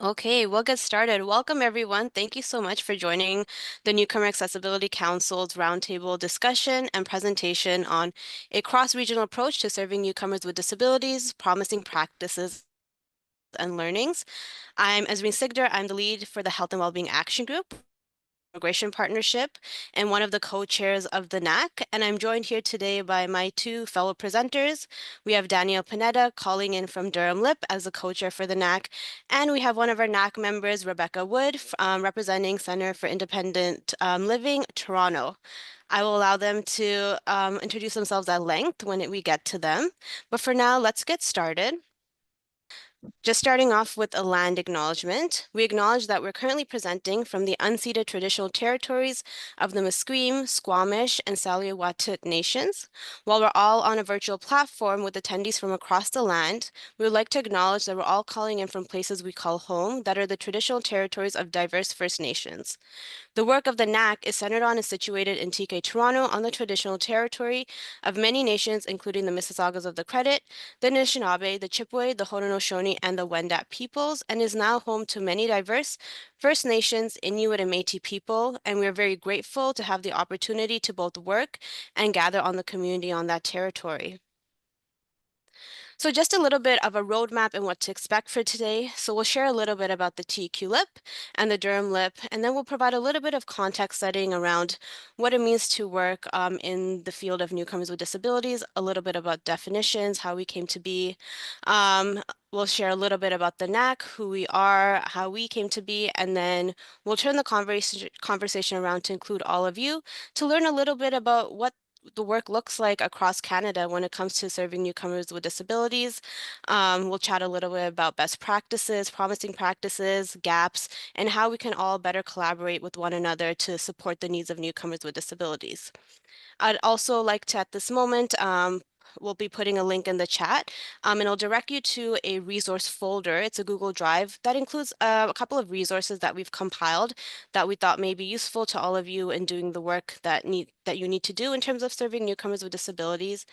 Okay, we'll get started. Welcome, everyone. Thank you so much for joining the Newcomer Accessibility Council's roundtable discussion and presentation on a cross-regional approach to serving newcomers with disabilities, promising practices and learnings. I'm Esmeen Sigder. I'm the lead for the Health and Wellbeing Action Group, Immigration Partnership, and one of the co-chairs of the NAC. And I'm joined here today by my two fellow presenters. We have Danielle Pineda calling in from Durham Lip as the co-chair for the NAC. And we have one of our NAC members, Rebecca Wood, representing Center for Independent Living, Toronto. I will allow them to introduce themselves at length when we get to them. But for now, let's get started. Just starting off with a land acknowledgement, we acknowledge that we're currently presenting from the unceded traditional territories of the Musqueam, Squamish, and Tsleil-Waututh nations. While we're all on a virtual platform with attendees from across the land, we would like to acknowledge that we're all calling in from places we call home that are the traditional territories of diverse First Nations. The work of the NAC is centered on and situated in TK Toronto on the traditional territory of many nations, including the Mississaugas of the Credit, the Anishinaabe, the Chippewa, the Haudenosaunee, and the Wendat peoples, and is now home to many diverse First Nations, Inuit, and Métis people. And we are very grateful to have the opportunity to both work and gather on the community on that territory. So just a little bit of a roadmap and what to expect for today. So we'll share a little bit about the TQ Lip and the Durham Lip, and then we'll provide a little bit of context setting around what it means to work in the field of newcomers with disabilities, a little bit about definitions, how we came to be. We'll share a little bit about the NAC, who we are, how we came to be, and then we'll turn the conversation around to include all of you to learn a little bit about what the work looks like across Canada when it comes to serving newcomers with disabilities. We'll chat a little bit about best practices, promising practices, gaps, and how we can all better collaborate with one another to support the needs of newcomers with disabilities. I'd also like to, at this moment, we'll be putting a link in the chat, and it'll direct you to a resource folder. It's a Google Drive that includes a couple of resources that we've compiled that we thought may be useful to all of you in doing the work that you need to do in terms of serving newcomers with disabilities.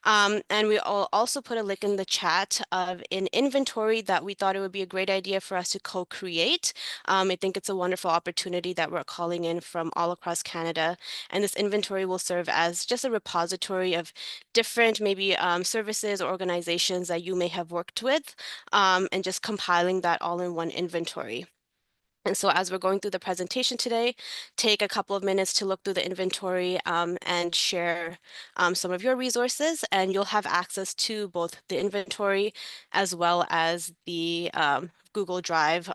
And we also put a link in the chat of an inventory that we thought it would be a great idea for us to co-create. I think it's a wonderful opportunity that we're calling in from all across Canada. And this inventory will serve as just a repository of different maybe services or organizations that you may have worked with, and just compiling that all in one inventory. And so as we're going through the presentation today, take a couple of minutes to look through the inventory and share some of your resources, and you'll have access to both the inventory as well as the Google Drive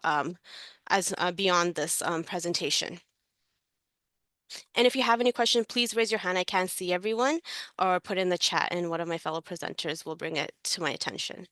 as beyond this presentation. And if you have any questions, please raise your hand. I can't see everyone, or put in the chat, and one of my fellow presenters will bring it to my attention.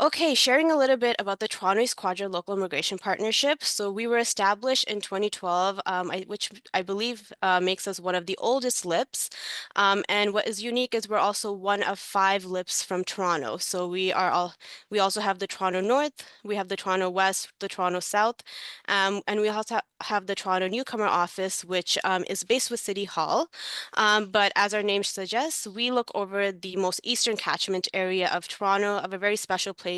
Okay, sharing a little bit about the Toronto East Quadrant Local Immigration Partnership. So we were established in 2012, which I believe makes us one of the oldest LIPs. And what is unique is we're also one of 5 LIPs from Toronto. So we also have the Toronto North, we have the Toronto West, the Toronto South, and we also have the Toronto Newcomer office, which is based with City Hall. But as our name suggests, we look over the most eastern catchment area of Toronto, of a very special place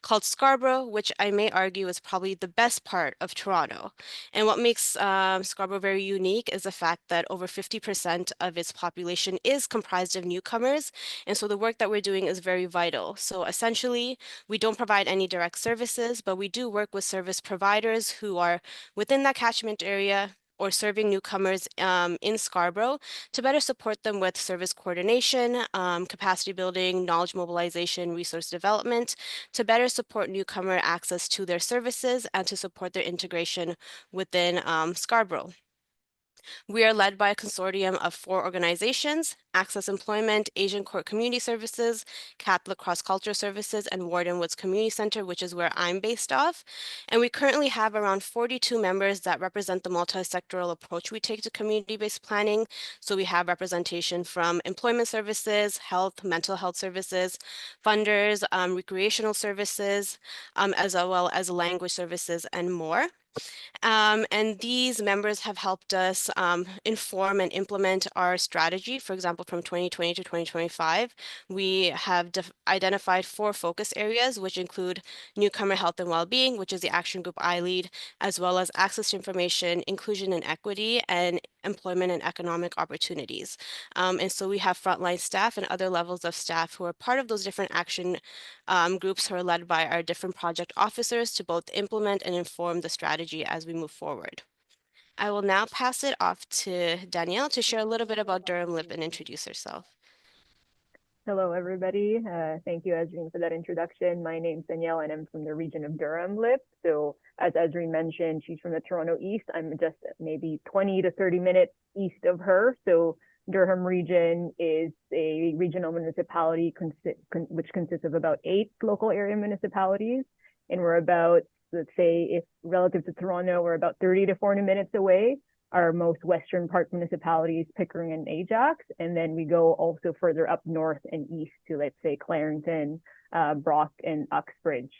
called Scarborough, which I may argue is probably the best part of Toronto. And what makes Scarborough very unique is the fact that over 50% of its population is comprised of newcomers. And so the work that we're doing is very vital. So essentially, we don't provide any direct services, but we do work with service providers who are within that catchment area or serving newcomers in Scarborough to better support them with service coordination, capacity building, knowledge mobilization, resource development, to better support newcomer access to their services and to support their integration within Scarborough. We are led by a consortium of 4 organizations: Access Employment, Asian Court Community Services, Catholic Cross Culture Services, and Warden Woods Community Center, which is where I'm based off. And we currently have around 42 members that represent the multi-sectoral approach we take to community-based planning. So we have representation from employment services, health, mental health services, funders, recreational services, as well as language services and more. And these members have helped us inform and implement our strategy. For example, example, from 2020 to 2025, we have identified 4 focus areas, which include newcomer health and well-being, which is the action group I lead, as well as access to information, inclusion and equity, and employment and economic opportunities. And so we have frontline staff and other levels of staff who are part of those different action groups who are led by our different project officers to both implement and inform the strategy as we move forward. I will now pass it off to Danielle to share a little bit about Durham Lip and introduce herself. Hello, everybody. Thank you, Ezreen, for that introduction. My name's Danielle, and I'm from the region of Durham Lip. So as Ezreen mentioned, she's from the Toronto East. I'm just maybe 20 to 30 minutes east of her. So Durham region is a regional municipality which consists of about 8 local area municipalities. And we're about, let's say, if relative to Toronto, we're about 30 to 40 minutes away. Our most western part municipalities, Pickering and Ajax, and then we go also further up north and east to, let's say, Clarington, Brock, and Uxbridge.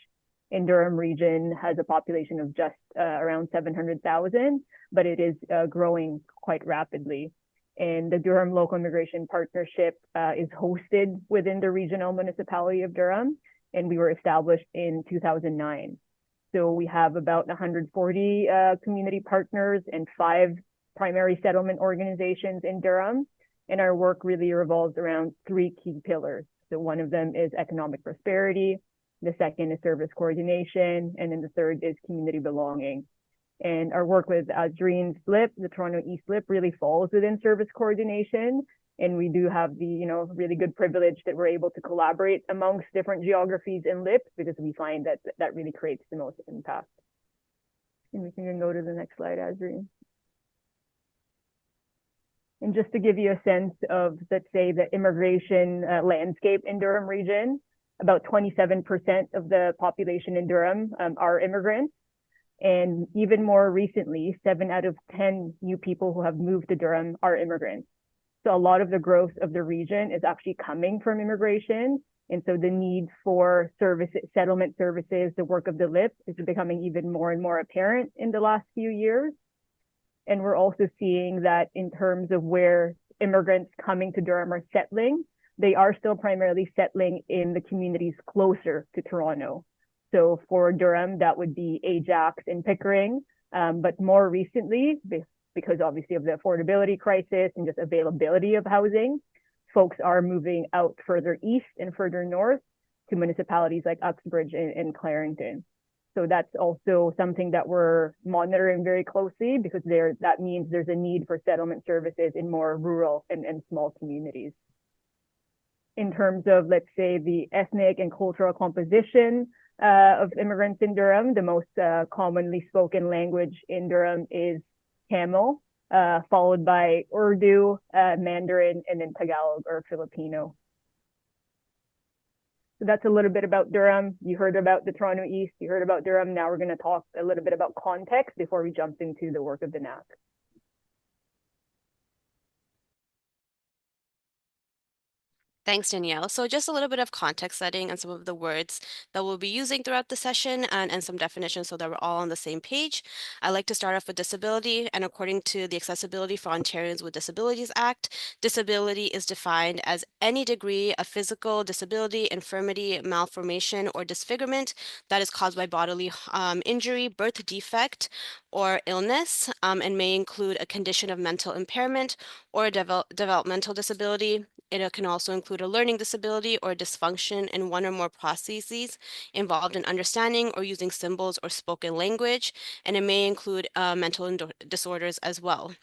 In Durham region has a population of just around 700,000, but it is growing quite rapidly. And the Durham Local Immigration Partnership is hosted within the regional municipality of Durham, and we were established in 2009. So we have about 140 community partners and 5 primary settlement organizations in Durham. And our work really revolves around 3 key pillars. So one of them is economic prosperity, the second is service coordination, and then the third is community belonging. And our work with Ezreen's LIP, the Toronto East LIP, really falls within service coordination. And we do have the, really good privilege that we're able to collaborate amongst different geographies and LIPs because we find that that really creates the most impact. And we can go to the next slide, Ezreen. And just to give you a sense of, let's say, the immigration landscape in Durham region, about 27% of the population in Durham are immigrants. And even more recently, 7 out of 10 new people who have moved to Durham are immigrants. So a lot of the growth of the region is actually coming from immigration. And so the need for settlement services, the work of the LIP is becoming even more and more apparent in the last few years. And we're also seeing that in terms of where immigrants coming to Durham are settling, they are still primarily settling in the communities closer to Toronto. So for Durham, that would be Ajax and Pickering. But more recently, because obviously of the affordability crisis and just availability of housing, folks are moving out further east and further north to municipalities like Uxbridge and Clarington. So that's also something that we're monitoring very closely because that means there's a need for settlement services in more rural and small communities. In terms of, let's say, the ethnic and cultural composition of immigrants in Durham, the most commonly spoken language in Durham is Tamil, followed by Urdu, Mandarin, and then Tagalog or Filipino. So that's a little bit about Durham. You heard about the Toronto East, you heard about Durham. Now we're going to talk a little bit about context before we jump into the work of the NAC. Thanks, Danielle. So just a little bit of context setting and some of the words that we'll be using throughout the session and some definitions so that we're all on the same page. I like to start off with disability, and according to the Accessibility for Ontarians with Disabilities Act, disability is defined as any degree of physical disability, infirmity, malformation, or disfigurement that is caused by bodily injury, birth defect, or illness, and may include a condition of mental impairment or a developmental disability. It can also include a learning disability or dysfunction in one or more processes involved in understanding or using symbols or spoken language, and it may include mental disorders as well.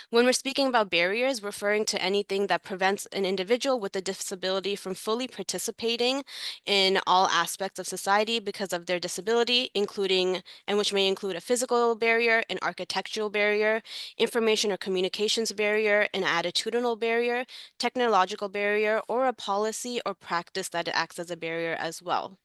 When we're speaking about barriers, referring to anything that prevents an individual with a disability from fully participating in all aspects of society because of their disability, and which may include a physical barrier, an architectural barrier, information or communications barrier, an attitudinal barrier, technological barrier, or a policy or practice that acts as a barrier as well.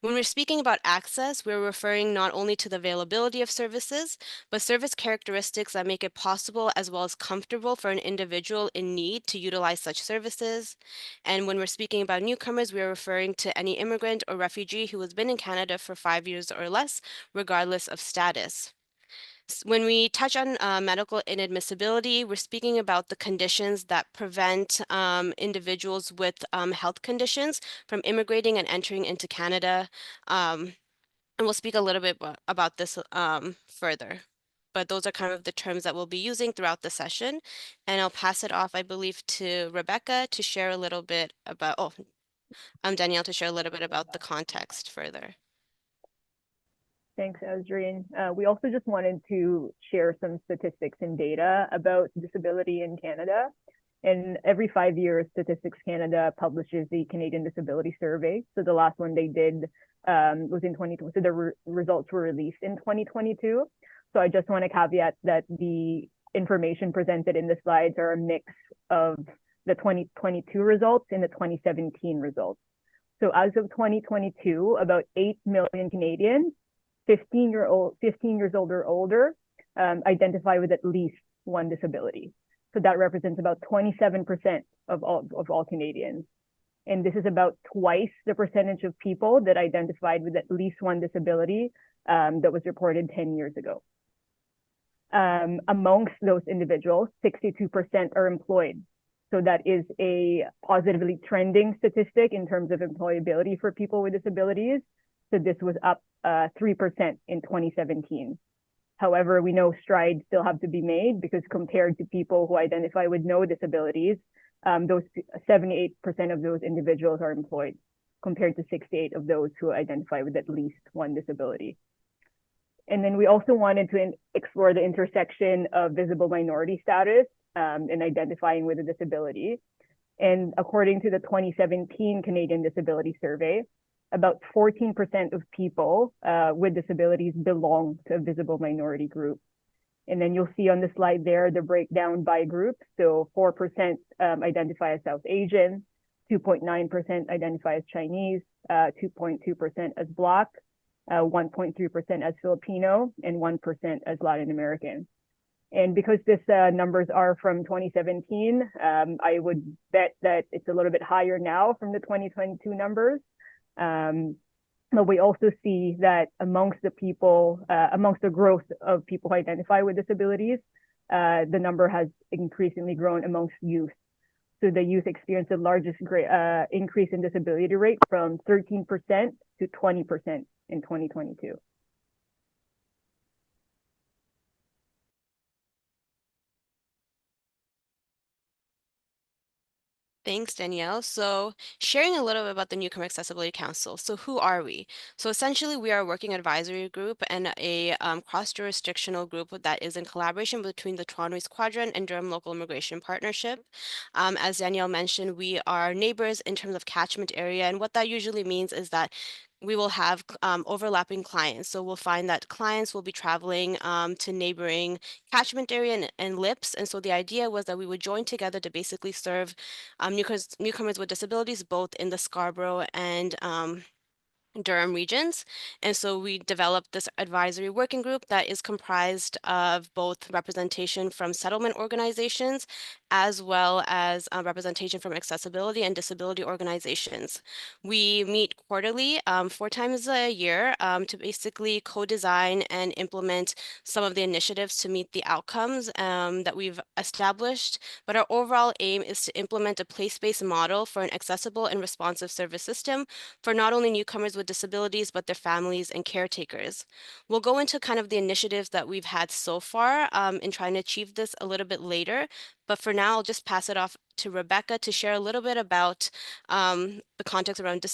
When we're speaking about access, we're referring not only to the availability of services, but service characteristics that make it possible as well as comfortable for an individual in need to utilize such services. And when we're speaking about newcomers, we're referring to any immigrant or refugee who has been in Canada for 5 years or less, regardless of status. When we touch on medical inadmissibility, we're speaking about the conditions that prevent individuals with health conditions from immigrating and entering into Canada. And we'll speak a little bit about this further. But those are kind of the terms that we'll be using throughout the session. And I'll pass it off, I believe, to Rebecca to share a little bit about, Danielle to share a little bit about the context further. Thanks, Ezrin. We also just wanted to share some statistics and data about disability in Canada. And every 5 years, Statistics Canada publishes the Canadian Disability Survey. So the last one they did was in 2020. So the results were released in 2022. So I just want to caveat that the information presented in the slides are a mix of the 2022 results and the 2017 results. So as of 2022, about 8 million Canadians 15 years old or older identify with at least one disability. So that represents about 27% of all Canadians. And this is about twice the percentage of people that identified with at least one disability that was reported 10 years ago. Amongst those individuals, 62% are employed. So that is a positively trending statistic in terms of employability for people with disabilities. So this was up 3% in 2017. However, we know strides still have to be made because compared to people who identify with no disabilities, those 78% of those individuals are employed compared to 68% of those who identify with at least one disability. And then we also wanted to explore the intersection of visible minority status and identifying with a disability. And according to the 2017 Canadian Disability Survey, about 14% of people with disabilities belong to a visible minority group. And then you'll see on the slide there the breakdown by group. So 4% identify as South Asian, 2.9% identify as Chinese, 2.2% as Black, 1.3% as Filipino, and 1% as Latin American. And because these numbers are from 2017, I would bet that it's a little bit higher now from the 2022 numbers. But we also see that amongst the growth of people who identify with disabilities, the number has increasingly grown amongst youth. So the youth experienced the largest increase in disability rate from 13% to 20% in 2022. Thanks, Danielle. So sharing a little bit about the Newcomer Accessibility Council. So who are we? So essentially, we are a working advisory group and a cross-jurisdictional group that is in collaboration between the Toronto East Quadrant and Durham Local Immigration Partnership. As Danielle mentioned, we are neighbors in terms of catchment area, and what that usually means is that we will have overlapping clients. So we'll find that clients will be traveling to neighboring catchment area and LIPS. And so the idea was that we would join together to basically serve newcomers with disabilities, both in the Scarborough and Durham regions. And so we developed this advisory working group that is comprised of both representation from settlement organizations as well as representation from accessibility and disability organizations. We meet quarterly, 4 times a year, to basically co-design and implement some of the initiatives to meet the outcomes that we've established. But our overall aim is to implement a place-based model for an accessible and responsive service system for not only newcomers with disabilities, but their families and caretakers. We'll go into kind of the initiatives that we've had so far in trying to achieve this a little bit later. But for now, I'll just pass it off to Rebecca to share a little bit about the context around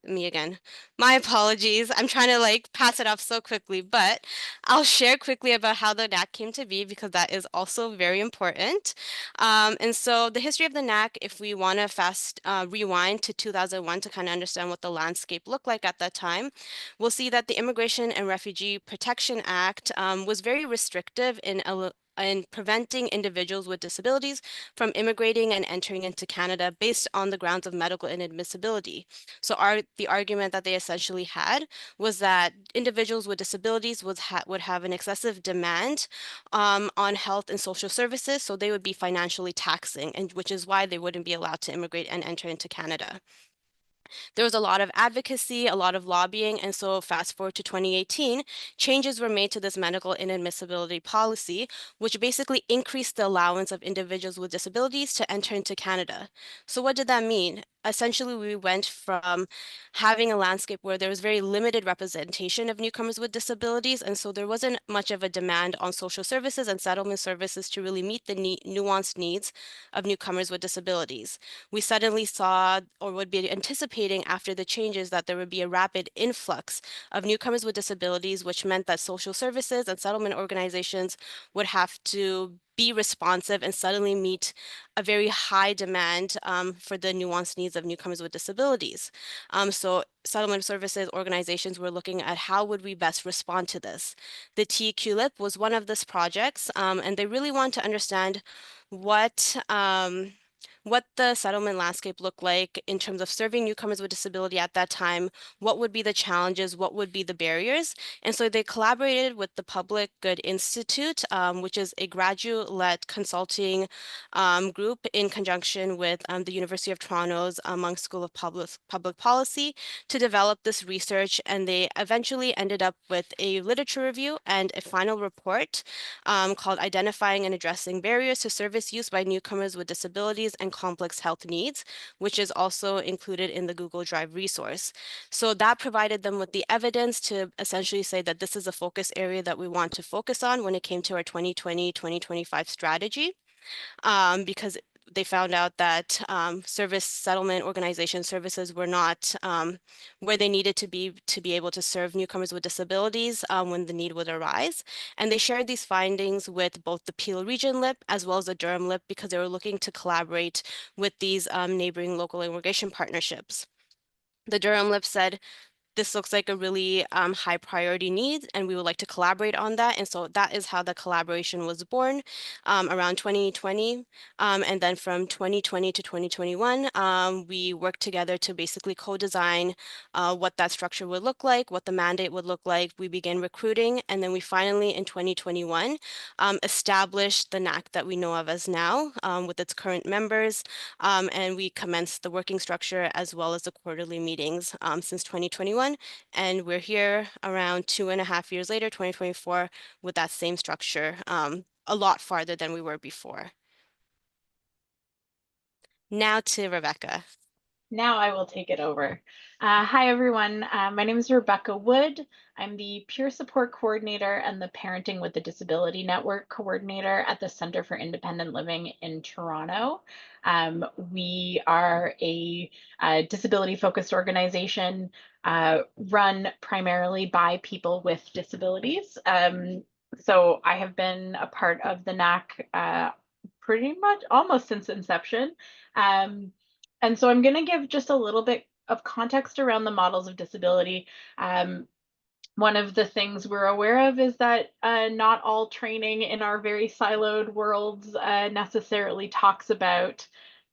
me again. My apologies. I'm trying to like pass it off so quickly, but I'll share quickly about how the NAC came to be because that is also very important. And so the history of the NAC, if we want to fast rewind to 2001 to kind of understand what the landscape looked like at that time, we'll see that the Immigration and Refugee Protection Act was very restrictive in preventing individuals with disabilities from immigrating and entering into Canada based on the grounds of medical inadmissibility. So the argument that they essentially had was that individuals with disabilities would have an excessive demand on health and social services, so they would be financially taxing, and which is why they wouldn't be allowed to immigrate and enter into Canada. There was a lot of advocacy, a lot of lobbying, and so fast forward to 2018, changes were made to this medical inadmissibility policy, which basically increased the allowance of individuals with disabilities to enter into Canada. So what did that mean? Essentially, we went from having a landscape where there was very limited representation of newcomers with disabilities, and so there wasn't much of a demand on social services and settlement services to really meet the nuanced needs of newcomers with disabilities. We suddenly saw or would be anticipating after the changes that there would be a rapid influx of newcomers with disabilities, which meant that social services and settlement organizations would have to be responsive and suddenly meet a very high demand for the nuanced needs of newcomers with disabilities. So settlement services organizations were looking at how would we best respond to this. The TQLIP was one of these projects, and they really want to understand what what the settlement landscape looked like in terms of serving newcomers with disability at that time, what would be the challenges, what would be the barriers. And so they collaborated with the Public Good Institute, which is a graduate-led consulting group in conjunction with the University of Toronto's Munk School of Public Policy to develop this research. And they eventually ended up with a literature review and a final report called Identifying and Addressing Barriers to Service Use by Newcomers with Disabilities and Complex Health Needs, which is also included in the Google Drive resource. So that provided them with the evidence to essentially say that this is a focus area that we want to focus on when it came to our 2020-2025 strategy, because they found out that service settlement organization services were not where they needed to be able to serve newcomers with disabilities when the need would arise. And they shared these findings with both the Peel Region LIP as well as the Durham LIP because they were looking to collaborate with these neighboring local immigration partnerships. The Durham LIP said, this looks like a really high priority need, and we would like to collaborate on that. And so that is how the collaboration was born around 2020. And then from 2020 to 2021, we worked together to basically co-design what that structure would look like, what the mandate would look like. We began recruiting, and then we finally, in 2021, established the NAC that we know of as now with its current members. And we commenced the working structure as well as the quarterly meetings since 2021. And we're here around 2.5 years later, 2024, with that same structure, a lot farther than we were before. Now to Rebecca. Now I will take it over. Hi, everyone. My name is Rebecca Wood. I'm the Peer Support Coordinator and the Parenting with a Disability Network Coordinator at the Center for Independent Living in Toronto. We are a disability-focused organization run primarily by people with disabilities. So I have been a part of the NAC pretty much almost since inception. And so I'm going to give just a little bit of context around the models of disability. One of the things we're aware of is that not all training in our very siloed worlds necessarily talks about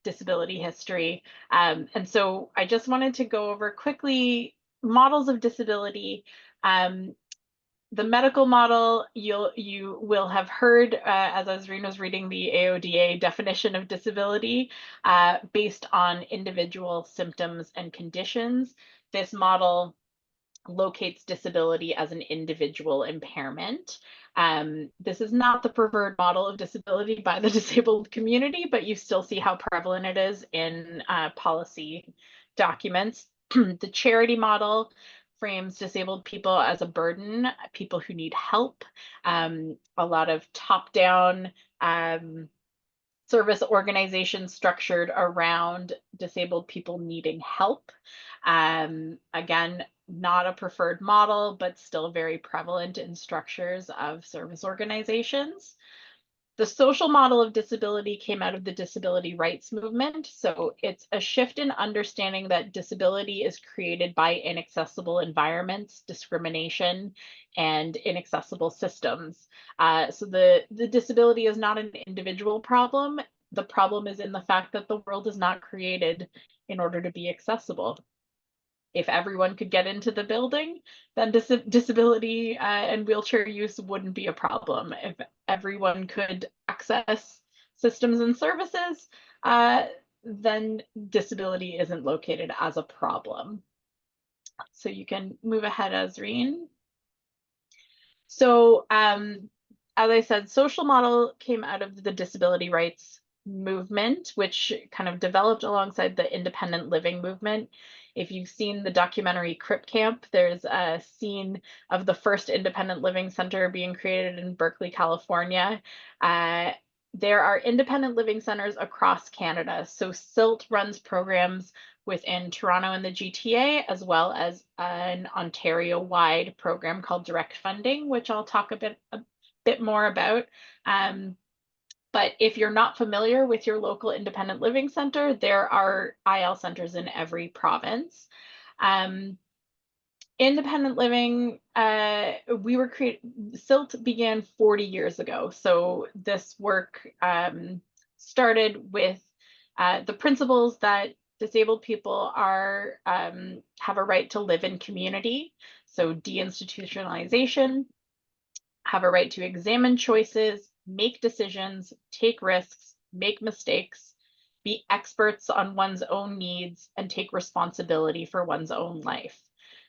disability history. And so I just wanted to go over quickly models of disability. The medical model, you will have heard, as Azreen was reading the AODA definition of disability, based on individual symptoms and conditions. This model locates disability as an individual impairment. This is not the preferred model of disability by the disabled community, but you still see how prevalent it is in policy documents. The charity model frames disabled people as a burden, people who need help, a lot of top-down service organizations structured around disabled people needing help. Again, not a preferred model, but still very prevalent in structures of service organizations. The social model of disability came out of the disability rights movement. So it's a shift in understanding that disability is created by inaccessible environments, discrimination, and inaccessible systems. So the disability is not an individual problem. The problem is in the fact that the world is not created in order to be accessible. If everyone could get into the building, then disability and wheelchair use wouldn't be a problem. If everyone could access systems and services, then disability isn't located as a problem. So you can move ahead, Azreen. So as I said, social model came out of the disability rights movement, which kind of developed alongside the independent living movement. If you've seen the documentary Crip Camp, there's a scene of the first independent living center being created in Berkeley, California. There are independent living centers across Canada. So SILT runs programs within Toronto and the GTA, as well as an Ontario-wide program called Direct Funding, which I'll talk a bit more about. But if you're not familiar with your local independent living center, there are IL centers in every province. Independent living, SILT began 40 years ago. So this work started with the principles that disabled people are have a right to live in community. So deinstitutionalization, have a right to examine choices, make decisions, take risks, make mistakes, be experts on one's own needs, and take responsibility for one's own life.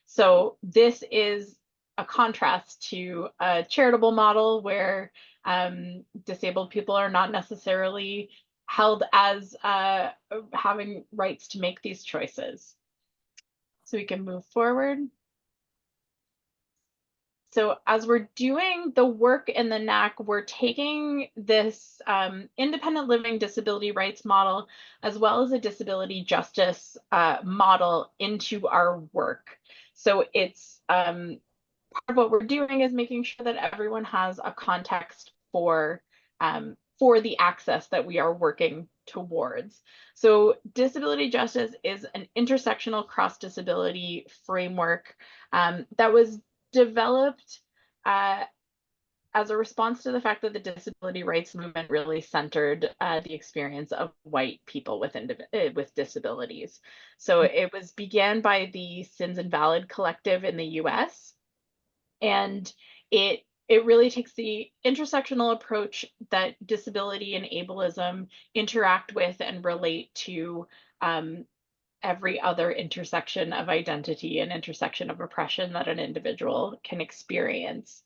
So this is a contrast to a charitable model where disabled people are not necessarily held as having rights to make these choices. So we can move forward. So as we're doing the work in the NAC, we're taking this independent living disability rights model, as well as a disability justice model into our work. So it's part of what we're doing is making sure that everyone has a context for the access that we are working towards. So disability justice is an intersectional cross-disability framework that was developed as a response to the fact that the disability rights movement really centered the experience of white people with disabilities. So it was began by the Sins Invalid Collective in the US, and it really takes the intersectional approach that disability and ableism interact with and relate to every other intersection of identity and intersection of oppression that an individual can experience.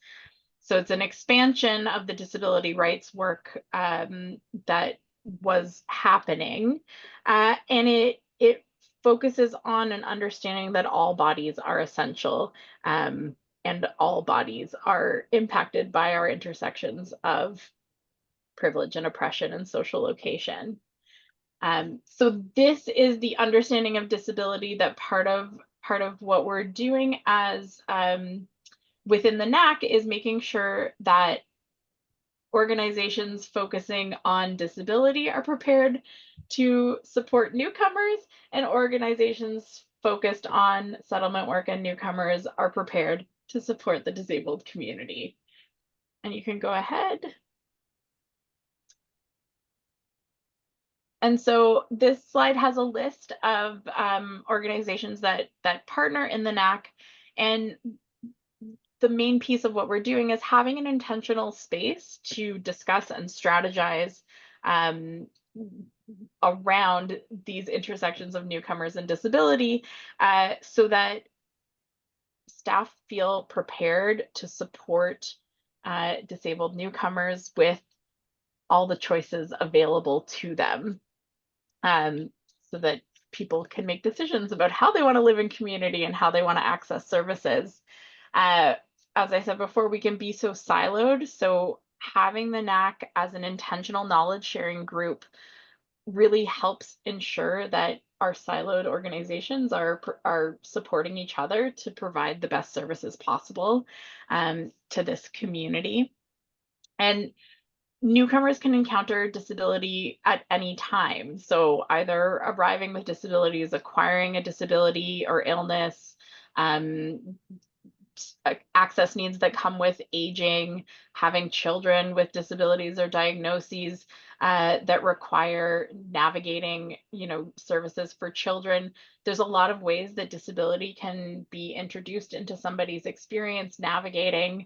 So it's an expansion of the disability rights work that was happening, and it focuses on an understanding that all bodies are essential, and all bodies are impacted by our intersections of privilege and oppression and social location. So this is the understanding of disability that part of what we're doing as within the NAC is making sure that organizations focusing on disability are prepared to support newcomers, and organizations focused on settlement work and newcomers are prepared to support the disabled community. And you can go ahead. And so this slide has a list of organizations that partner in the NAC, and the main piece of what we're doing is having an intentional space to discuss and strategize around these intersections of newcomers and disability, so that staff feel prepared to support disabled newcomers with all the choices available to them, so that people can make decisions about how they want to live in community and how they want to access services. As I said before, we can be so siloed. So having the NAC as an intentional knowledge sharing group really helps ensure that our siloed organizations are supporting each other to provide the best services possible to this community. And newcomers can encounter disability at any time. So either arriving with disabilities, acquiring a disability or illness, access needs that come with aging, having children with disabilities or diagnoses that require navigating, services for children. There's a lot of ways that disability can be introduced into somebody's experience navigating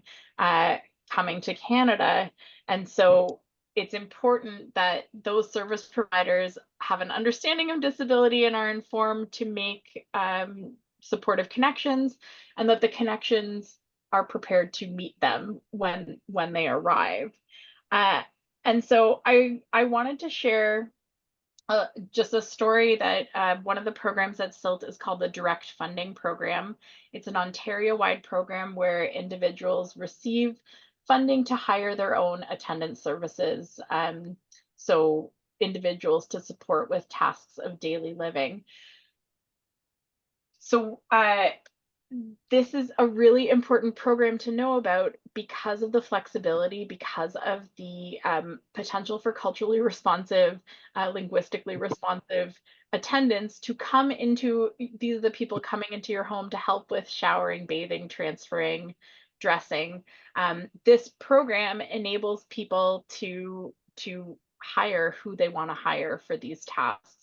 coming to Canada. And so it's important that those service providers have an understanding of disability and are informed to make supportive connections, and that the connections are prepared to meet them when they arrive. And so I wanted to share just a story that one of the programs at SILT is called the Direct Funding Program. It's an Ontario-wide program where individuals receive funding to hire their own attendance services. So individuals to support with tasks of daily living. So this is a really important program to know about because of the flexibility, because of the potential for culturally responsive, linguistically responsive attendants to come into, these are the people coming into your home to help with showering, bathing, transferring, dressing. This program enables people to hire who they want to hire for these tasks.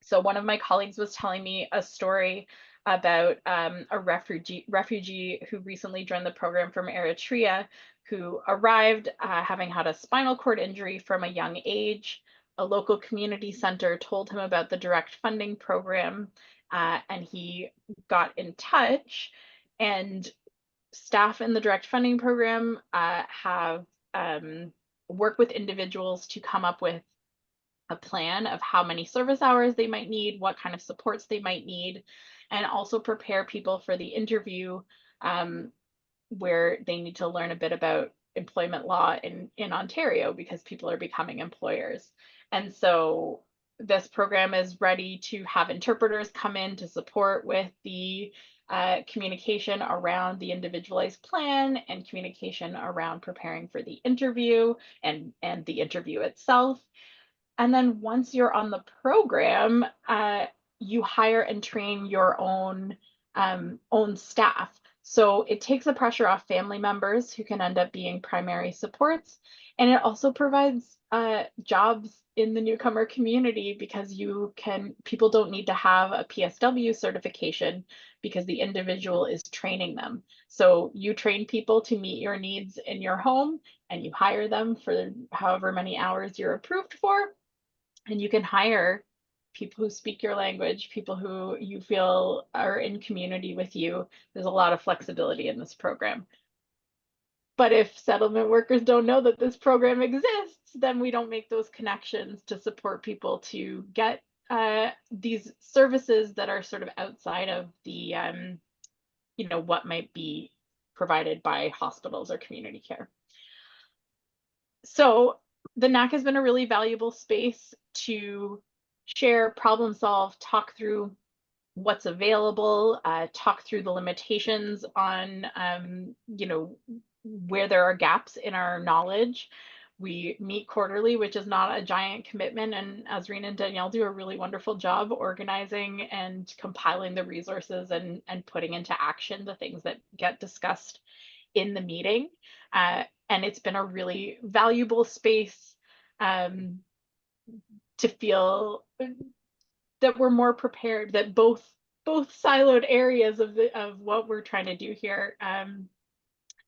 So one of my colleagues was telling me a story about a refugee who recently joined the program from Eritrea, who arrived having had a spinal cord injury from a young age. A local community center told him about the direct funding program, and he got in touch. And staff in the direct funding program have worked with individuals to come up with a plan of how many service hours they might need, what kind of supports they might need, and also prepare people for the interview where they need to learn a bit about employment law in Ontario because people are becoming employers. And so this program is ready to have interpreters come in to support with the communication around the individualized plan and communication around preparing for the interview and the interview itself. And then once you're on the program, you hire and train your own staff. So it takes the pressure off family members who can end up being primary supports. And it also provides jobs in the newcomer community because people don't need to have a PSW certification because the individual is training them. So you train people to meet your needs in your home and you hire them for however many hours you're approved for. And you can hire people who speak your language, people who you feel are in community with you. There's a lot of flexibility in this program. But if settlement workers don't know that this program exists, then we don't make those connections to support people to get these services that are sort of outside of the, what might be provided by hospitals or community care. So the NAC has been a really valuable space to share, problem solve, talk through what's available, talk through the limitations on, where there are gaps in our knowledge. We meet quarterly, which is not a giant commitment. And Azreen and Danielle do a really wonderful job organizing and compiling the resources and putting into action the things that get discussed in the meeting. And it's been a really valuable space to feel that we're more prepared, that both siloed areas of what we're trying to do here,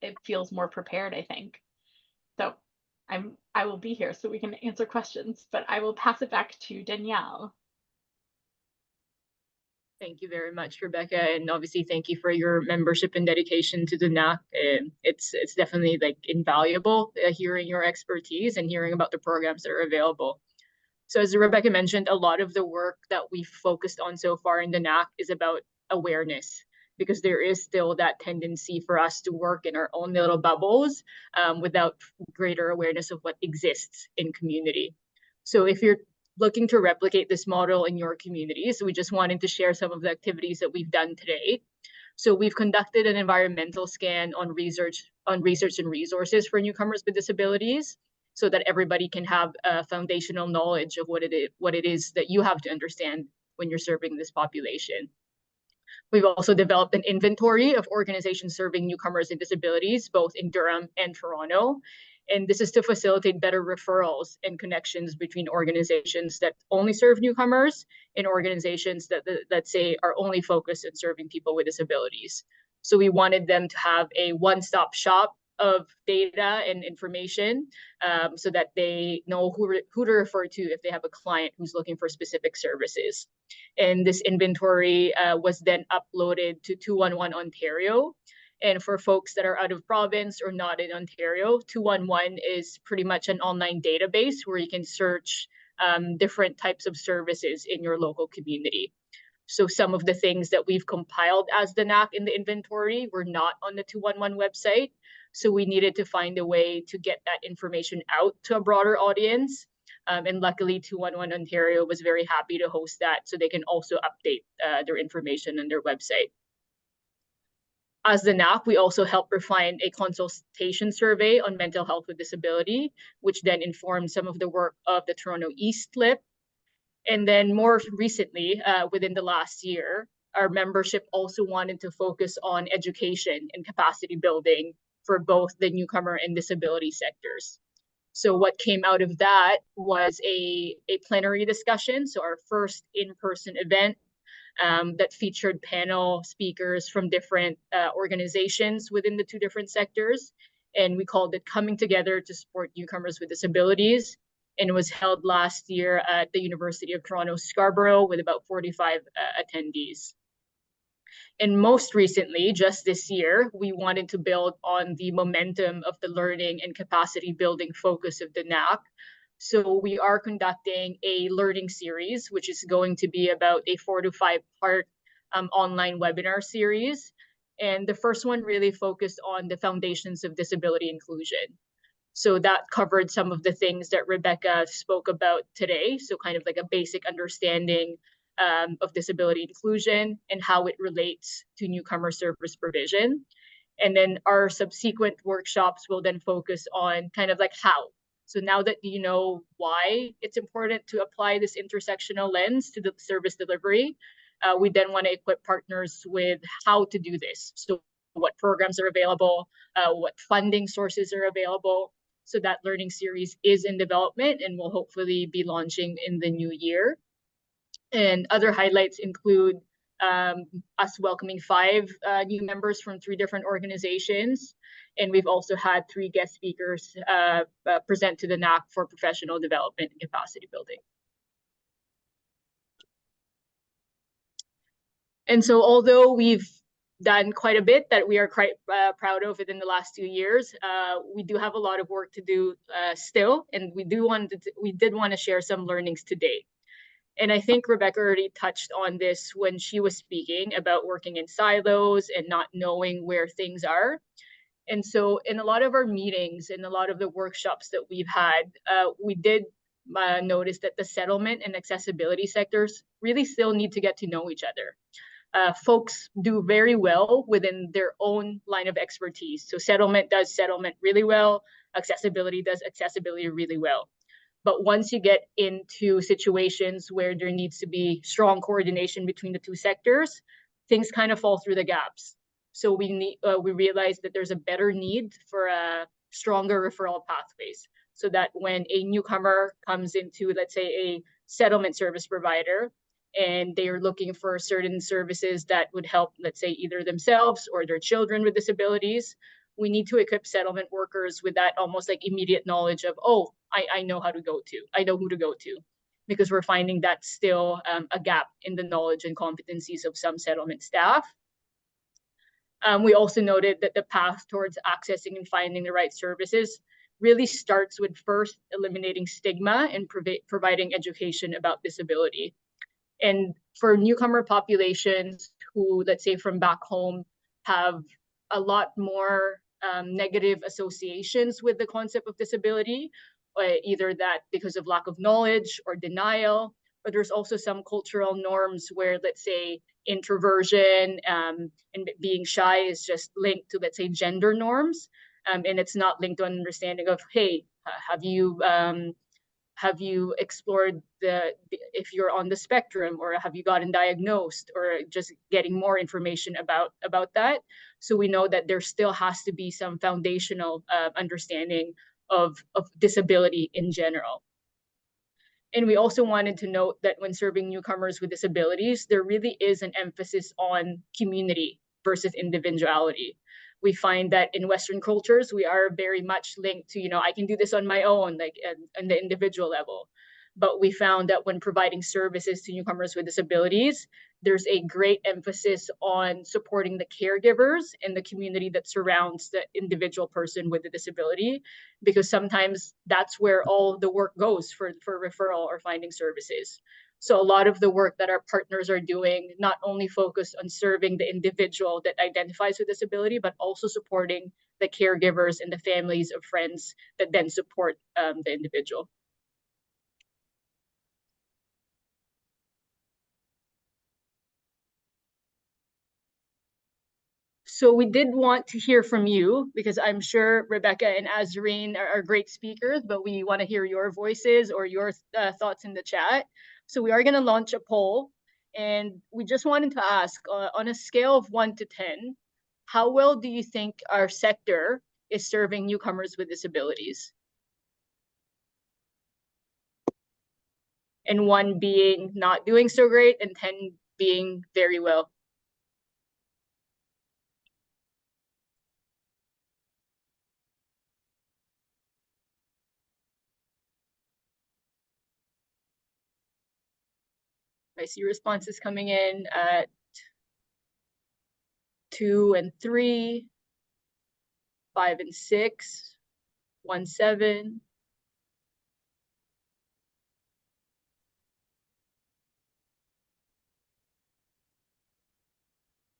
it feels more prepared, I think. So I will be here so we can answer questions, but I will pass it back to Danielle. Thank you very much, Rebecca, and obviously thank you for your membership and dedication to the NAC. It's definitely like invaluable hearing your expertise and hearing about the programs that are available. So as Rebecca mentioned, a lot of the work that we've focused on so far in the NAC is about awareness, because there is still that tendency for us to work in our own little bubbles without greater awareness of what exists in community. So if you're looking to replicate this model in your communities, we just wanted to share some of the activities that we've done today. So we've conducted an environmental scan on research and resources for newcomers with disabilities, so that everybody can have a foundational knowledge of what it is that you have to understand when you're serving this population. We've also developed an inventory of organizations serving newcomers and disabilities, both in Durham and Toronto. And this is to facilitate better referrals and connections between organizations that only serve newcomers and organizations that say are only focused on serving people with disabilities. So we wanted them to have a one-stop shop of data and information so that they know who to refer to if they have a client who's looking for specific services. And this inventory was then uploaded to 211 Ontario. And for folks that are out of province or not in Ontario, 211 is pretty much an online database where you can search different types of services in your local community. So some of the things that we've compiled as the NAC in the inventory were not on the 211 website. So we needed to find a way to get that information out to a broader audience. And luckily, 211 Ontario was very happy to host that so they can also update their information on their website. As the NAC, we also helped refine a consultation survey on mental health with disability, which then informed some of the work of the Toronto East LIP. And then more recently, within the last year, our membership also wanted to focus on education and capacity building for both the newcomer and disability sectors. So what came out of that was a plenary discussion, so our first in-person event that featured panel speakers from different organizations within the two different sectors. And we called it Coming Together to Support Newcomers with Disabilities. And it was held last year at the University of Toronto Scarborough with about 45 attendees. And most recently, just this year, we wanted to build on the momentum of the learning and capacity building focus of the NAC. So we are conducting a learning series, which is going to be about a 4 to 5 part online webinar series. And the first one really focused on the foundations of disability inclusion. So that covered some of the things that Rebecca spoke about today. So kind of like a basic understanding of disability inclusion and how it relates to newcomer service provision. And then our subsequent workshops will then focus on kind of like how. So now that you know why it's important to apply this intersectional lens to the service delivery, we then want to equip partners with how to do this. So what programs are available, what funding sources are available. So that learning series is in development and will hopefully be launching in the new year. And other highlights include us welcoming 5 new members from 3 different organizations. And we've also had 3 guest speakers present to the NAC for professional development and capacity building. And so although we've done quite a bit that we are quite proud of within the last 2 years, we do have a lot of work to do still, and we did want to share some learnings today. And I think Rebecca already touched on this when she was speaking about working in silos and not knowing where things are. And so in a lot of our meetings and a lot of the workshops that we've had, we did notice that the settlement and accessibility sectors really still need to get to know each other. Folks do very well within their own line of expertise. So settlement does settlement really well, accessibility does accessibility really well. But once you get into situations where there needs to be strong coordination between the two sectors, things kind of fall through the gaps. So we realize that there's a better need for a stronger referral pathways, so that when a newcomer comes into, let's say, a settlement service provider, and they are looking for certain services that would help, let's say, either themselves or their children with disabilities, we need to equip settlement workers with that almost like immediate knowledge of, oh, I know how to go to, I know who to go to, because we're finding that still a gap in the knowledge and competencies of some settlement staff. We also noted that the path towards accessing and finding the right services really starts with first eliminating stigma and providing education about disability. And for newcomer populations who, let's say, from back home have a lot more negative associations with the concept of disability, either that because of lack of knowledge or denial, but there's also some cultural norms where, let's say, introversion and being shy is just linked to, let's say, gender norms, and it's not linked to an understanding of, hey, have you explored if you're on the spectrum, or have you gotten diagnosed, or just getting more information about that. So we know that there still has to be some foundational understanding of disability in general. And we also wanted to note that when serving newcomers with disabilities, there really is an emphasis on community versus individuality. we find that in Western cultures, we are very much linked to, I can do this on my own, like at the individual level. But we found that when providing services to newcomers with disabilities, there's a great emphasis on supporting the caregivers and the community that surrounds the individual person with a disability, because sometimes that's where all the work goes for referral or finding services. So a lot of the work that our partners are doing not only focus on serving the individual that identifies with disability, but also supporting the caregivers and the families of friends that then support the individual. So we did want to hear from you, because I'm sure Rebecca and Azreen are great speakers, but we want to hear your voices or your thoughts in the chat. So we are going to launch a poll, and we just wanted to ask, on a scale of 1 to 10, how well do you think our sector is serving newcomers with disabilities? And 1 being not doing so great, and 10 being very well. I see responses coming in at 2 and 3, 5 and 6, 1, 7.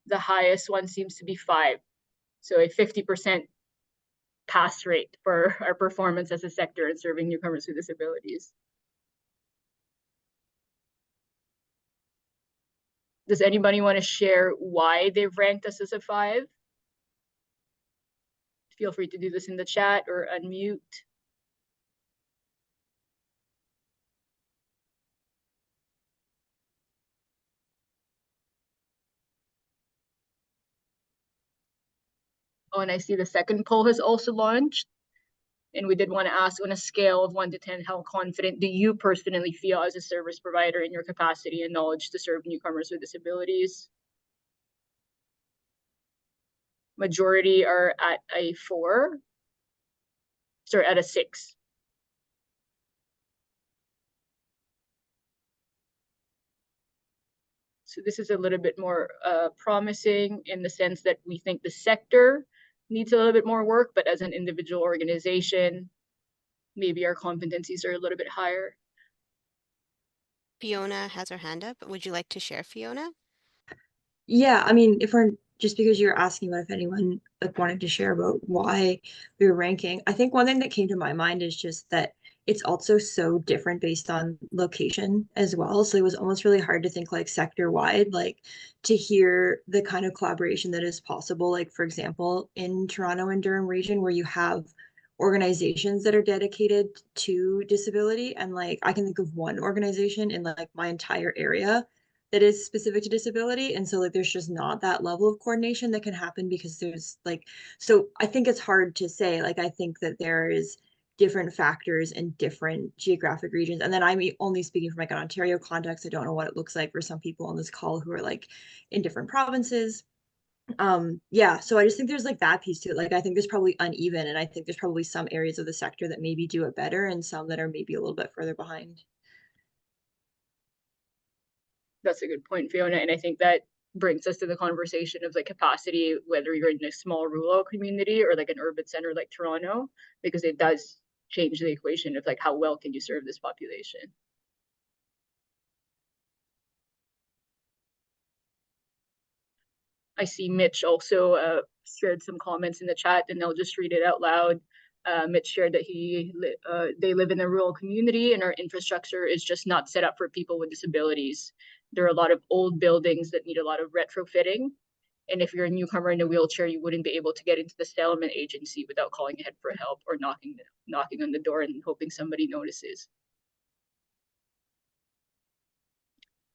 The highest one seems to be 5. So a 50% pass rate for our performance as a sector in serving newcomers with disabilities. Does anybody want to share why they've ranked us as a 5? Feel free to do this in the chat or unmute. Oh, and I see the second poll has also launched. And we did want to ask, on a scale of 1 to 10, how confident do you personally feel as a service provider in your capacity and knowledge to serve newcomers with disabilities? Majority are at a 4, sorry, at a 6. So this is a little bit more promising in the sense that we think the sector needs a little bit more work, but as an individual organization, maybe our competencies are a little bit higher. Fiona has her hand up. Would you like to share, Fiona? Yeah, I mean, if we're just because you're asking about if anyone like wanted to share about why we were ranking, I think one thing that came to my mind is just that it's also so different based on location as well. So it was almost really hard to think like sector wide, like to hear the kind of collaboration that is possible. Like for example, in Toronto and Durham region where you have organizations that are dedicated to disability, and like I can think of one organization in like my entire area that is specific to disability. And so like there's just not that level of coordination that can happen because there's like, so I think it's hard to say, like I think that there is different factors in different geographic regions. And then I'm only speaking from like an Ontario context. I don't know what it looks like for some people on this call who are like in different provinces. Yeah, so I just think there's like that piece to it. Like I think there's probably uneven, and I think there's probably some areas of the sector that maybe do it better and some that are maybe a little bit further behind. That's a good point, Fiona. And I think that brings us to the conversation of like capacity, whether you're in a small rural community or like an urban center like Toronto, because it does change the equation of like how well can you serve this population. I see Mitch also shared some comments in the chat, and I'll just read it out loud. Mitch shared that they live in a rural community and our infrastructure is just not set up for people with disabilities. There are a lot of old buildings that need a lot of retrofitting. And if you're a newcomer in a wheelchair, you wouldn't be able to get into the settlement agency without calling ahead for help or knocking on the door and hoping somebody notices.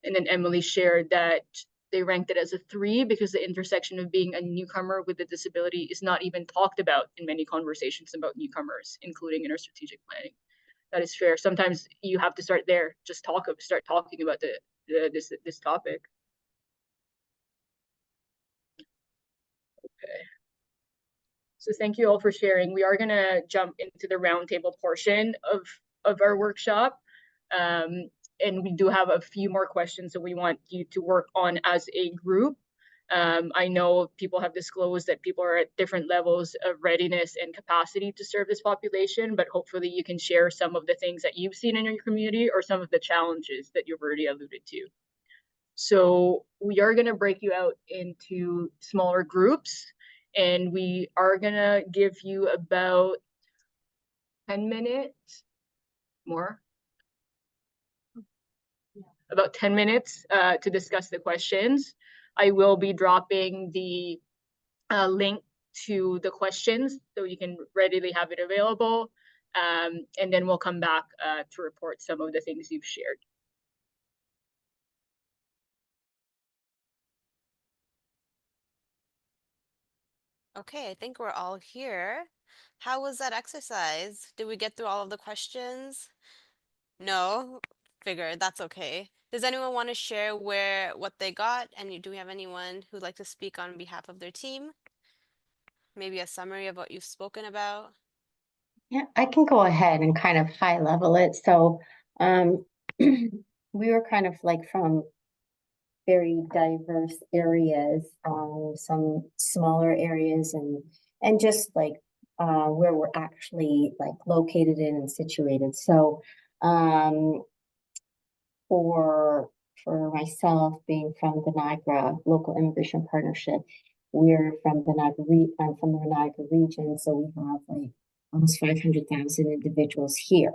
And then Emily shared that they ranked it as a 3 because the intersection of being a newcomer with a disability is not even talked about in many conversations about newcomers, including in our strategic planning. That is fair. Sometimes you have to start there, just start talking about this topic. Okay. So thank you all for sharing. We are going to jump into the roundtable portion of our workshop. And we do have a few more questions that we want you to work on as a group. I know people have disclosed that people are at different levels of readiness and capacity to serve this population, but hopefully you can share some of the things that you've seen in your community or some of the challenges that you've already alluded to. So we are going to break you out into smaller groups, and we are going to give you about 10 minutes more. About 10 minutes to discuss the questions. I will be dropping the link to the questions so you can readily have it available. And then we'll come back to report some of the things you've shared. Okay, I think we're all here. How was that exercise? Did we get through all of the questions? No? Figured, that's okay. Does anyone want to share what they got? And do we have anyone who'd like to speak on behalf of their team? Maybe a summary of what you've spoken about? Yeah, I can go ahead and kind of high level it. So we were kind of like from very diverse areas, some smaller areas and just like where we're actually like located in and situated. So for myself, being from the Niagara Local Immigration Partnership, we're from the I'm from the Niagara region, so we have like almost 500,000 individuals here.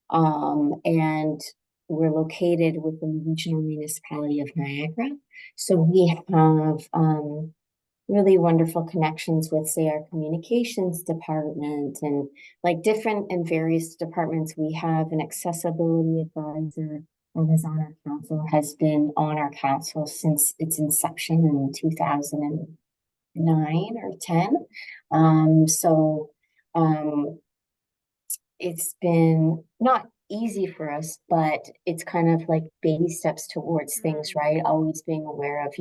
And we're located within the regional municipality of Niagara. So we have really wonderful connections with, say, our communications department and like different and various departments. We have an accessibility advisor that is on our council, has been on our council since its inception in 2009 or 10. It's been not easy for us, but it's kind of like baby steps towards things, right? Always being aware of,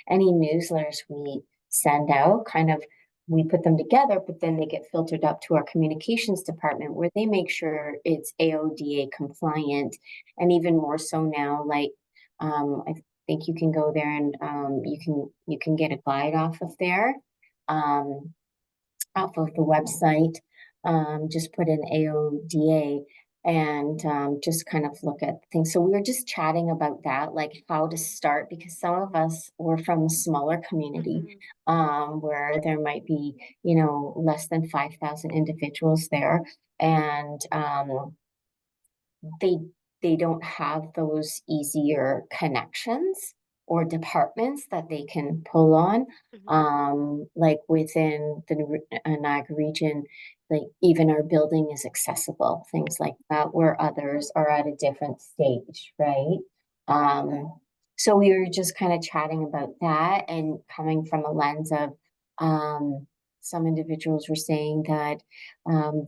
any newsletters we send out, kind of we put them together, but then they get filtered up to our communications department where they make sure it's AODA compliant. And even more so now, like I think you can go there and you can get a guide off of there, off of the website. Just put in AODA and just kind of look at things. So we were just chatting about that, like how to start, because some of us were from a smaller community where there might be, less than 5,000 individuals there. And they don't have those easier connections or departments that they can pull on. Like within the Niagara region, like even our building is accessible, things like that, where others are at a different stage, right? So we were just kind of chatting about that and coming from a lens of some individuals were saying that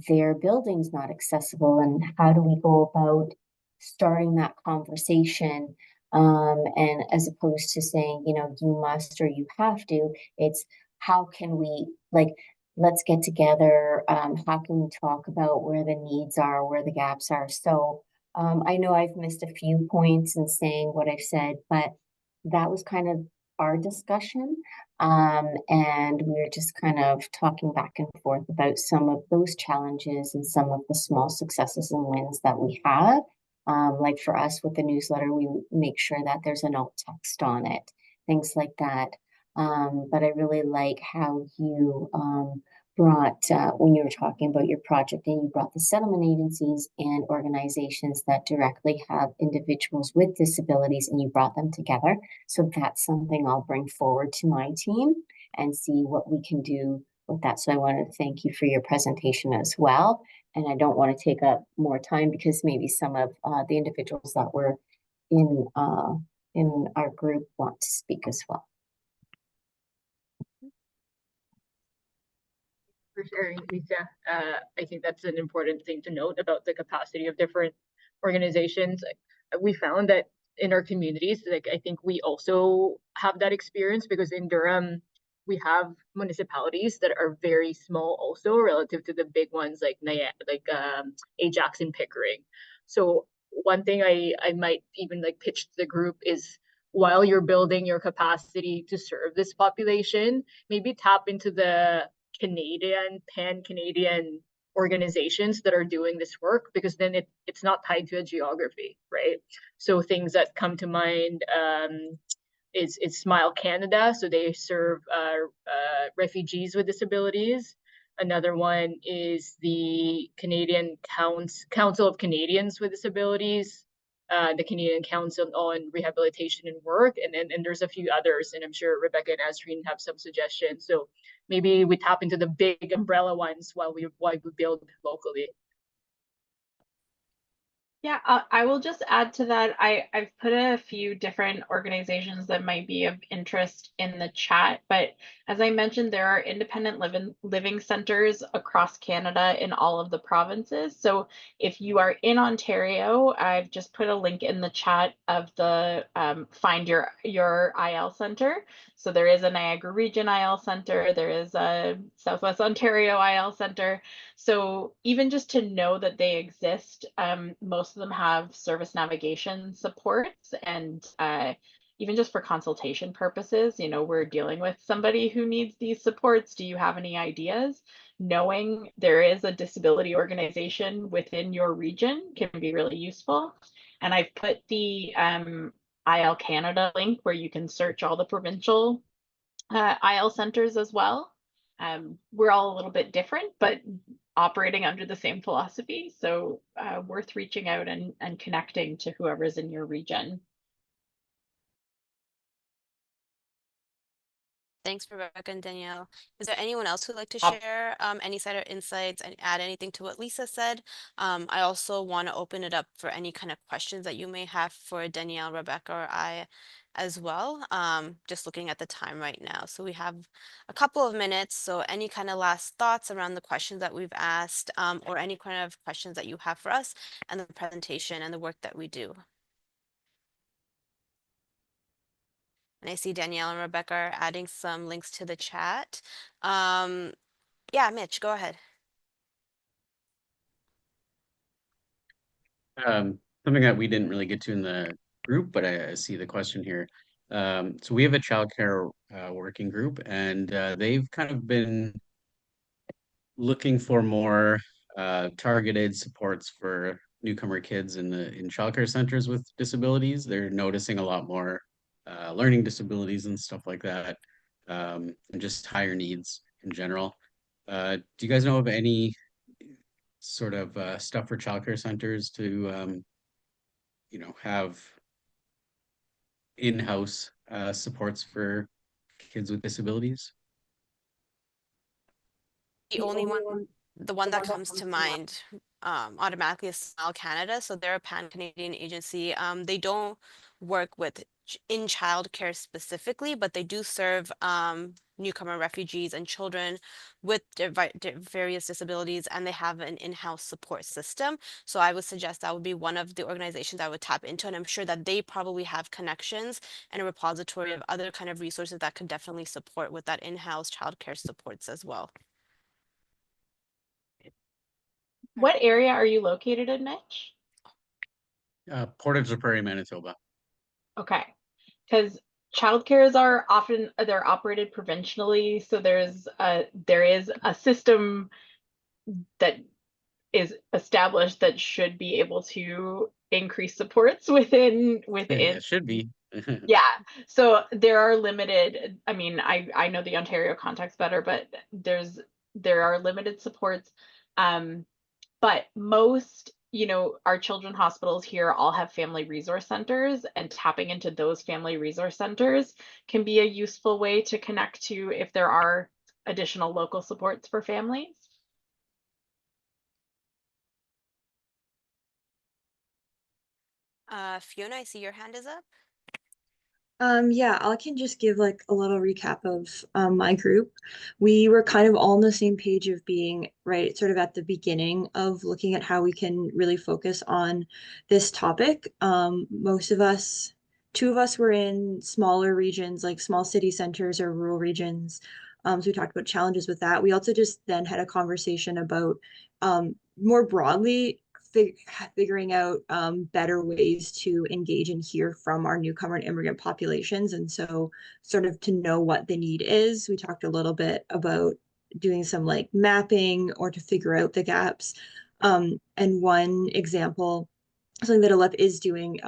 their building's not accessible, and how do we go about starting that conversation, and as opposed to saying, you must or you have to, it's how can we, like, let's get together, how can we talk about where the needs are, where the gaps are. So I know I've missed a few points in saying what I've said, but that was kind of our discussion. And we were just kind of talking back and forth about some of those challenges and some of the small successes and wins that we have. Like for us with the newsletter, we make sure that there's an alt text on it, things like that. But I really like how you brought, when you were talking about your project, and you brought the settlement agencies and organizations that directly have individuals with disabilities, and you brought them together. So that's something I'll bring forward to my team and see what we can do with that. So I want to thank you for your presentation as well. And I don't want to take up more time because maybe some of the individuals that were in our group want to speak as well. For sharing, Lisa. I think that's an important thing to note about the capacity of different organizations. We found that in our communities, like I think we also have that experience, because in Durham, we have municipalities that are very small also relative to the big ones like Ajax and Pickering. So one thing I might even like pitch to the group is, while you're building your capacity to serve this population, maybe tap into the pan-Canadian organizations that are doing this work, because then it's not tied to a geography, right? So things that come to mind is Smile Canada. So they serve refugees with disabilities. Another one is the Canadian Council of Canadians with Disabilities, the Canadian Council on Rehabilitation and Work, and there's a few others, and I'm sure Rebecca and Azreen have some suggestions. So maybe we tap into the big umbrella ones while we build locally. Yeah, I will just add to that. I've put a few different organizations that might be of interest in the chat, but as I mentioned, there are independent living centers across Canada in all of the provinces. So if you are in Ontario, I've just put a link in the chat of the Find Your IL Center. So there is a Niagara Region IL Center, there is a Southwest Ontario IL Center. So even just to know that they exist, most of them have service navigation supports, and even just for consultation purposes, you know, we're dealing with somebody who needs these supports. Do you have any ideas? Knowing there is a disability organization within your region can be really useful. And I've put the IL Canada link where you can search all the provincial IL centers as well. We're all a little bit different, but operating under the same philosophy. So worth reaching out and connecting to whoever's in your region. Thanks, Rebecca and Danielle. Is there anyone else who'd like to share any side or insights and add anything to what Lisa said? I also want to open it up for any kind of questions that you may have for Danielle, Rebecca, or I as well. Just looking at the time right now. So we have a couple of minutes. So any kind of last thoughts around the questions that we've asked, or any kind of questions that you have for us and the presentation and the work that we do. And I see Danielle and Rebecca are adding some links to the chat. Yeah, Mitch, go ahead. Something that we didn't really get to in the group, but I see the question here. So we have a childcare working group, and they've kind of been looking for more targeted supports for newcomer kids in childcare centers with disabilities. They're noticing a lot more learning disabilities and stuff like that, and just higher needs in general. Do you guys know of any sort of stuff for childcare centers to have in-house supports for kids with disabilities? The only one, the one that comes to mind automatically is Smile Canada. So they're a pan-Canadian agency. They don't work with in childcare specifically, but they do serve newcomer refugees and children with various disabilities, and they have an in-house support system. So I would suggest that would be one of the organizations I would tap into, and I'm sure that they probably have connections and a repository of other kind of resources that could definitely support with that in-house childcare supports as well. What area are you located in, Mitch? Portage la Prairie, Manitoba. Okay, because childcares are often they're operated provincially, so there is a system that is established that should be able to increase supports within It should be. Yeah, so there are limited, I mean, I know the Ontario context better, but there are limited supports. But most, you know, our children's hospitals here all have family resource centers, and tapping into those family resource centers can be a useful way to connect to if there are additional local supports for families. Fiona, I see your hand is up. Yeah, I can just give like a little recap of my group. We were kind of all on the same page of being right sort of at the beginning of looking at how we can really focus on this topic. Most of us two of us were in smaller regions, like small city centers or rural regions. So we talked about challenges with that. We also just then had a conversation about more broadly figuring out better ways to engage and hear from our newcomer and immigrant populations. And so sort of to know what the need is. We talked a little bit about doing some like mapping or to figure out the gaps. And one example, something that Aleph is doing,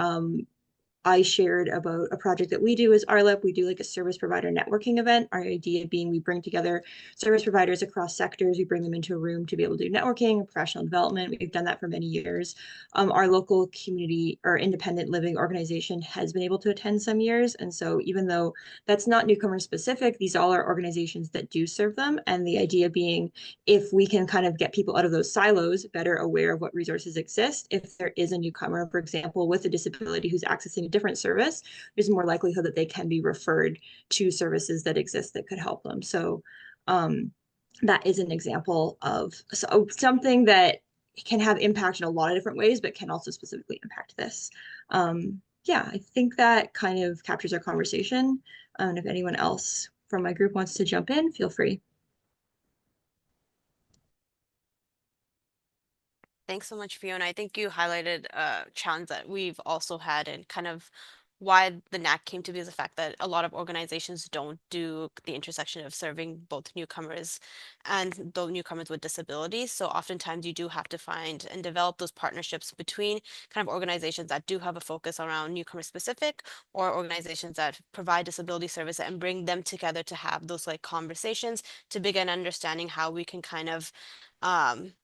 I shared about a project that we do as RLEP. We do like a service provider networking event. Our idea being we bring together service providers across sectors. We bring them into a room to be able to do networking, professional development. We've done that for many years. Our local community or independent living organization has been able to attend some years. And so even though that's not newcomer specific, these all are organizations that do serve them. And the idea being if we can kind of get people out of those silos, better aware of what resources exist, if there is a newcomer, for example, with a disability who's accessing a different service, there's more likelihood that they can be referred to services that exist that could help them. So that is an example of something that can have impact in a lot of different ways, but can also specifically impact this. Yeah, I think that kind of captures our conversation. And if anyone else from my group wants to jump in, feel free. Thanks so much, Fiona. I think you highlighted a challenge that we've also had and kind of why the NAC came to be is the fact that a lot of organizations don't do the intersection of serving both newcomers and those newcomers with disabilities. So oftentimes you do have to find and develop those partnerships between kind of organizations that do have a focus around newcomer specific or organizations that provide disability service and bring them together to have those like conversations to begin understanding how we can kind of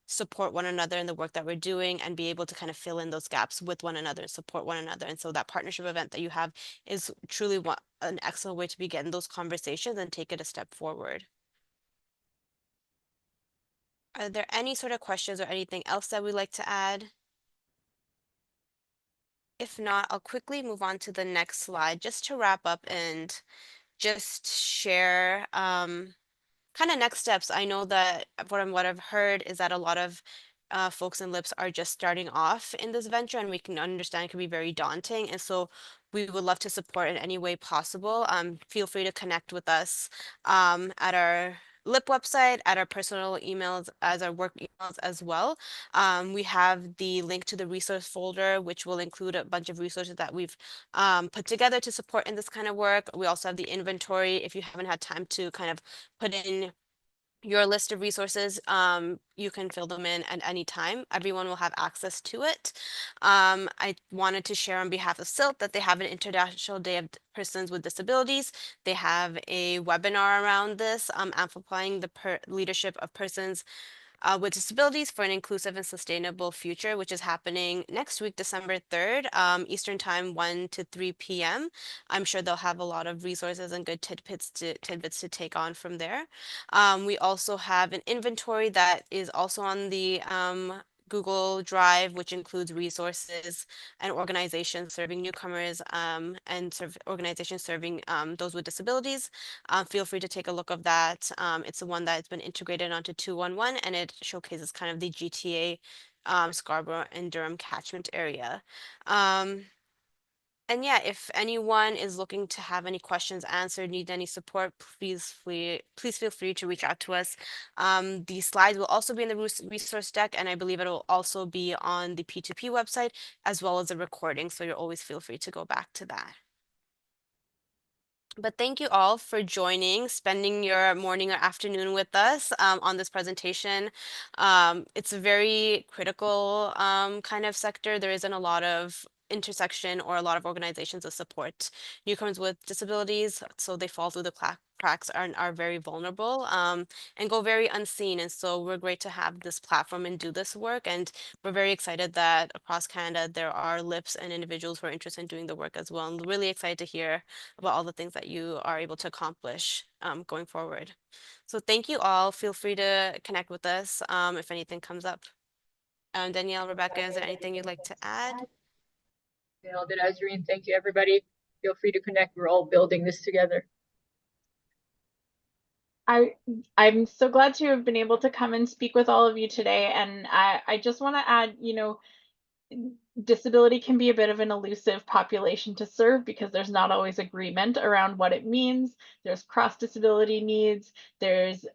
support one another in the work that we're doing and be able to kind of fill in those gaps with one another and support one another. And so that partnership event that you have is truly an excellent way to begin those conversations and take it a step forward. Are there any sort of questions or anything else that we'd like to add? If not, I'll quickly move on to the next slide just to wrap up and just share kind of next steps. I know that what I've heard is that a lot of folks in LIPS are just starting off in this venture, and we can understand it can be very daunting. And so we would love to support in any way possible. Feel free to connect with us at our LIP website, at our personal emails, as our work emails as well. We have the link to the resource folder, which will include a bunch of resources that we've put together to support in this kind of work. We also have the inventory if you haven't had time to kind of put in your list of resources. You can fill them in at any time. Everyone will have access to it. I wanted to share on behalf of SILT that they have an International Day of Persons with Disabilities. They have a webinar around this, amplifying the leadership of persons with disabilities for an inclusive and sustainable future, which is happening next week, December 3rd, Eastern Time, 1 to 3 p.m. I'm sure they'll have a lot of resources and good tidbits to take on from there. We also have an inventory that is also on the Google Drive, which includes resources and organizations serving newcomers and organizations serving those with disabilities. Feel free to take a look of that. It's the one that's been integrated onto 211, and it showcases kind of the GTA, Scarborough and Durham catchment area. And yeah, if anyone is looking to have any questions answered, need any support, please feel free to reach out to us. The slides will also be in the resource deck, and I believe it will also be on the P2P website as well as a recording. So you'll always feel free to go back to that. But thank you all for joining, spending your morning or afternoon with us on this presentation. It's a very critical kind of sector. There isn't a lot of intersection or a lot of organizations that support newcomers with disabilities, so they fall through the cracks and are very vulnerable and go very unseen. And so we're great to have this platform and do this work. And we're very excited that across Canada there are LIPS and individuals who are interested in doing the work as well. And really excited to hear about all the things that you are able to accomplish going forward. So thank you all. Feel free to connect with us if anything comes up. Danielle, Rebecca, is there anything you'd like to add? Nailed it, Azreen. Thank you, everybody. Feel free to connect. We're all building this together. I'm so glad to have been able to come and speak with all of you today. And I just want to add, disability can be a bit of an elusive population to serve because there's not always agreement around what it means. There's cross-disability needs. There's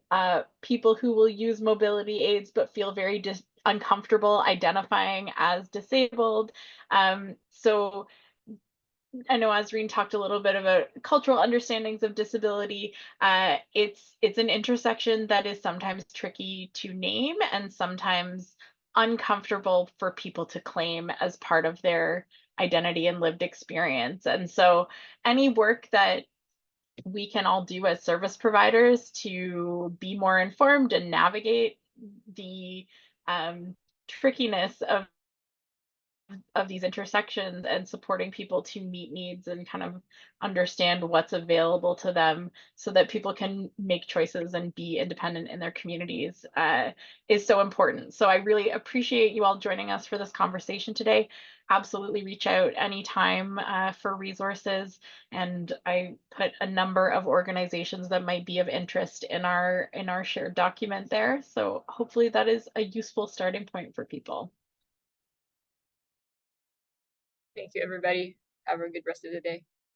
people who will use mobility aids but feel very uncomfortable identifying as disabled. So I know Azreen talked a little bit about cultural understandings of disability. It's an intersection that is sometimes tricky to name and sometimes uncomfortable for people to claim as part of their identity and lived experience. And so any work that we can all do as service providers to be more informed and navigate the trickiness of these intersections and supporting people to meet needs and kind of understand what's available to them so that people can make choices and be independent in their communities is so important. So I really appreciate you all joining us for this conversation today. Absolutely reach out anytime for resources, and I put a number of organizations that might be of interest in our shared document there. So hopefully that is a useful starting point for people. Thank you, everybody. Have a good rest of the day.